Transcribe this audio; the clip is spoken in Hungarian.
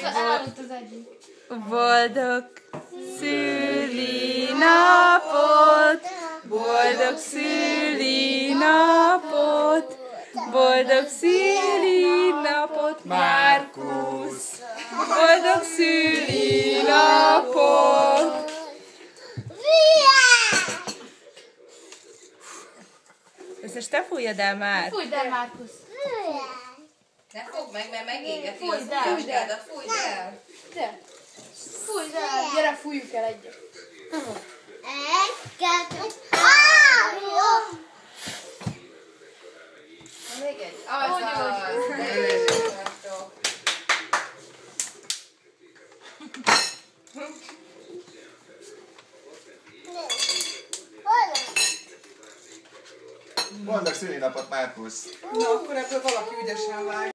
Elaludt az egyik. Boldog szülinapot, boldog szülinapot, boldog szülinapot, Márkusz! Boldog szülinapot! Ezt most te fújjad el már! Fújjd el, Márkusz! Ne fogd meg, mert megégeti az Fújjd el. ujjadat, fújjd el! Fújjd el! Gyere, fújjuk el egyet! Egy, kettő, három! Még egy. Azaz! De ügyesek vagytok. Boldog szülinapot, Márkusz! Na, akkor ebből valaki ügyesen vág.